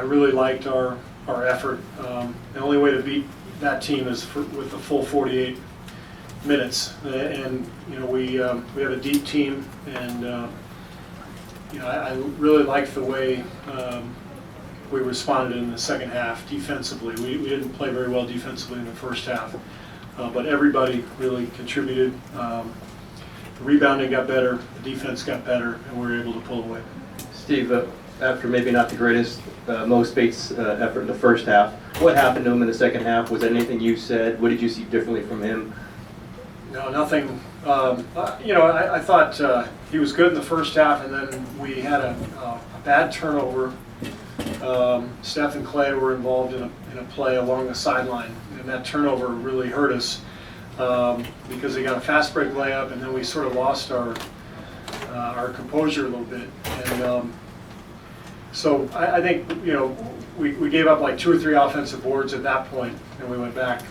really liked our effort. The only way to beat that team is with the full 48 minutes, and we have a deep team, and I really liked the way we responded in the second half defensively. We didn't play very well defensively in the first half, but everybody really contributed. The rebounding got better, the defense got better, and we were able to pull away. Steve, after maybe not the greatest Mo Spates effort in the first half, what happened to him in the second half? Was there anything you said? What did you see differently from him? No, nothing. I thought he was good in the first half, and then we had a bad turnover. Steph and Clay were involved in a play along the sideline, and that turnover really hurt us because they got a fast break layup, and then we sort of lost our composure a little bit. And so I think we gave up like 2 or 3 offensive boards at that point, and we went back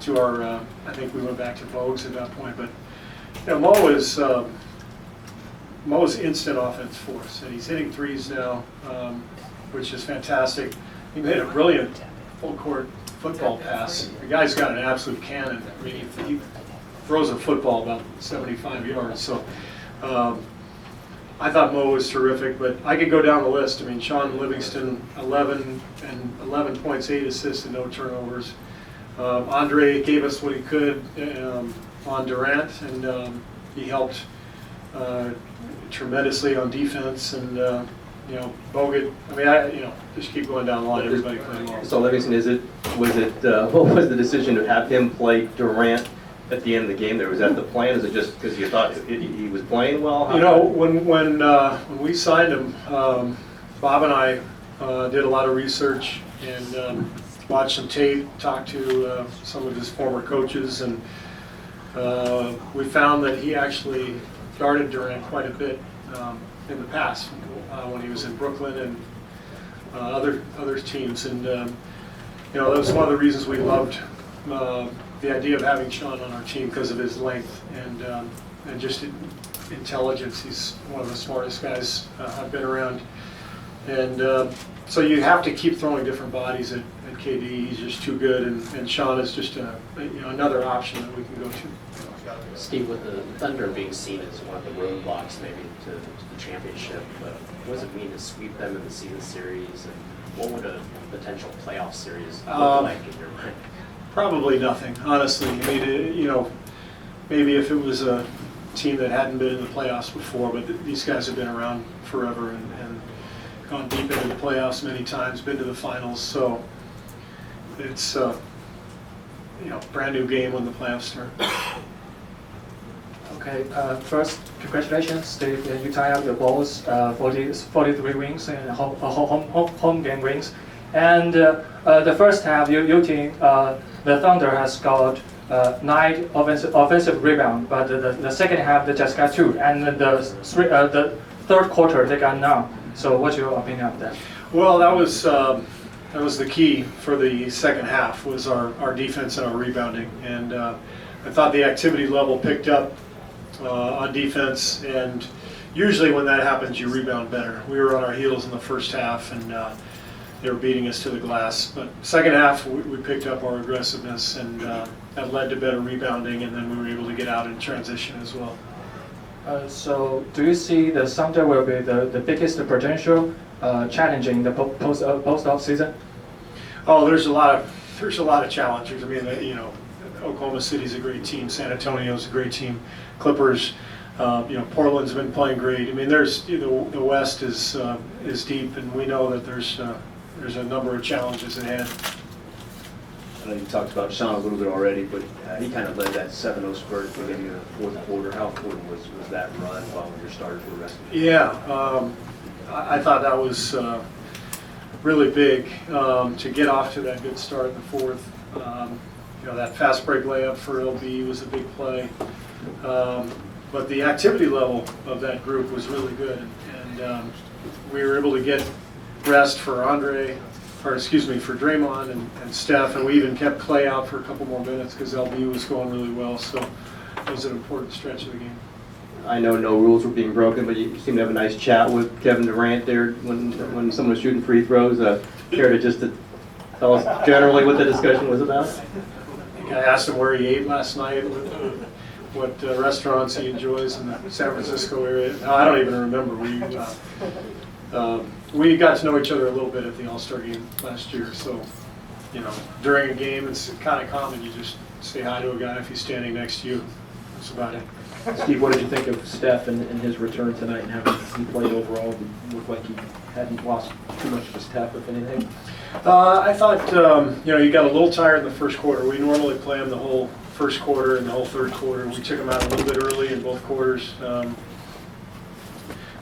to our. I think we went back to Bogues at that point, but Mo's instant offense for us, and he's hitting threes now, which is fantastic. He made a brilliant full-court football pass. The guy's got an absolute cannon. I mean, he throws a football about 75 yards. So I thought Mo was terrific, but I could go down the list. I mean, Sean Livingston, 11 points, 8 assists, and no turnovers. Andre gave us what he could on Durant, and he helped tremendously on defense, and Bogut. I mean, just keep going down the line. Everybody playing well. So Livingston, what was the decision to have him play Durant at the end of the game? Was that the plan? Is it just because you thought he was playing well? When we signed him, Bob and I did a lot of research and watched some tape, talked to some of his former coaches, and we found that he actually guarded Durant quite a bit in the past when he was in Brooklyn and other teams, and that was one of the reasons we loved the idea of having Sean on our team, because of his length and just intelligence. He's one of the smartest guys I've been around, and so you have to keep throwing different bodies at KD. He's just too good, and Sean is just another option that we can go to. Steve, with the Thunder being seen as one of the roadblocks maybe to the championship, what does it mean to sweep them in the season series, and what would a potential playoff series look like in your mind? Probably nothing, honestly. I mean, maybe if it was a team that hadn't been in the playoffs before, but these guys have been around forever and gone deep into the playoffs many times, been to the finals, so it's brand new game when the playoffs start. Okay, first, congratulations, Steve. You tie up your balls for these 43 wins and home game wins. And the first half, your team, the Thunder has got 9 offensive rebounds, but the second half they just got 2, and the third quarter they got none. So what's your opinion of that? Well, that was the key for the second half, was our defense and our rebounding, and I thought the activity level picked up on defense, and usually when that happens you rebound better. We were on our heels in the first half, and they were beating us to the glass, but second half we picked up our aggressiveness, and that led to better rebounding, and then we were able to get out in transition as well. So do you see the Thunder will be the biggest potential challenging the post-off season? Oh, there's a lot of challengers. I mean, Oklahoma City's a great team. San Antonio's a great team. Clippers, Portland's been playing great. I mean, the West is deep, and we know that there's a number of challenges ahead. I know you talked about Sean a little bit already, but he kind of led that 7-0 spurt beginning of the fourth quarter. How important was that run while your starters were resting? Yeah, I thought that was really big to get off to that good start in the fourth. That fast break layup for LB was a big play. But the activity level of that group was really good, and we were able to get rest for for Draymond and Steph, and we even kept Clay out for a couple more minutes because LB was going really well. So it was an important stretch of the game. I know no rules were being broken, but you seemed to have a nice chat with Kevin Durant there when someone was shooting free throws. Care to just to tell us generally what the discussion was about? I think I asked him where he ate last night, what restaurants he enjoys in the San Francisco area. No, I don't even remember. We got to know each other a little bit at the All-Star game last year, so, you know, during a game, it's kind of common, you just say hi to a guy if he's standing next to you. That's about it. Steve, what did you think of Steph and his return tonight and how he played overall? Did it look like he hadn't lost too much of his step, if anything? I thought, you know, he got a little tired in the first quarter. We normally play him the whole first quarter and the whole third quarter. We took him out a little bit early in both quarters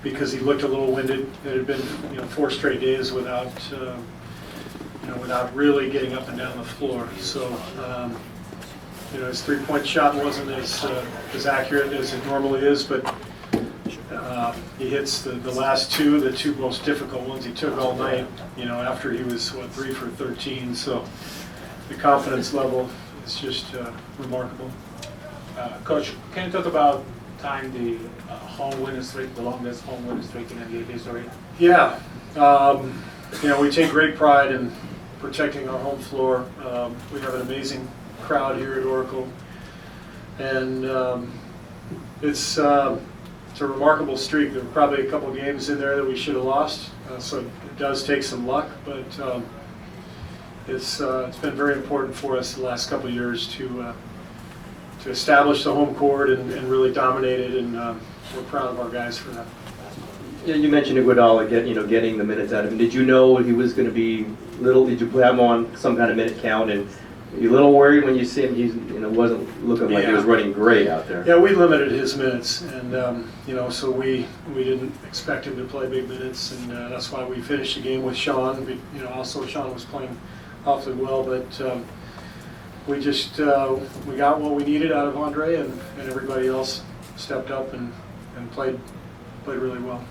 because he looked a little winded. It had been, you know, 4 straight days without, you know, without really getting up and down the floor. So, you know, his three-point shot wasn't as accurate as it normally is, but he hits the last two, the two most difficult ones he took all night, you know, after he was, 3 for 13. So the confidence level is just remarkable. Coach, can you talk about time the home winning streak, the longest home winning streak in NBA history? Yeah, you know, we take great pride in protecting our home floor. We have an amazing crowd here at Oracle, and it's a remarkable streak. There were probably a couple of games in there that we should have lost, so it does take some luck, but it's been very important for us the last couple of years to establish the home court and really dominate it, and we're proud of our guys for that. Yeah, you mentioned Iguodala getting the minutes out of him. Did you know he was going to be little? Did you have him on some kind of minute count? And you a little worried when you see him? He's wasn't looking like he was running great out there. Yeah, we limited his minutes, and you know, so we didn't expect him to play big minutes, and that's why we finished the game with Sean. You know, also Sean was playing awfully well, but we just we got what we needed out of Andre, and everybody else stepped up and played really well.